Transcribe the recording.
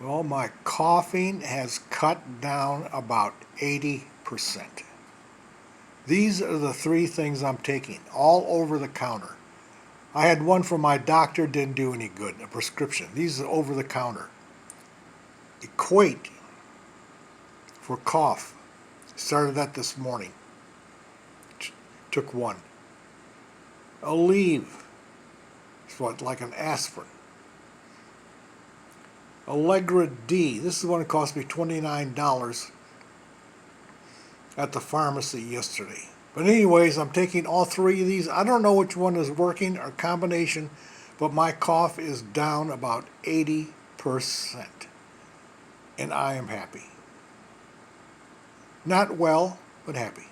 Well, my coughing has cut down about 80%. These are the three things I'm taking, all over the counter. I had one from my doctor, didn't do any good, a prescription. These are over the counter. Equate for cough. Started that this morning. Took one. Aleve. It's what, like an aspirin. Allegra D. This is one that cost me $29 at the pharmacy yesterday. But anyways, I'm taking all three of these. I don't know which one is working or combination, but my cough is down about 80%. And I am happy. Not well, but happy.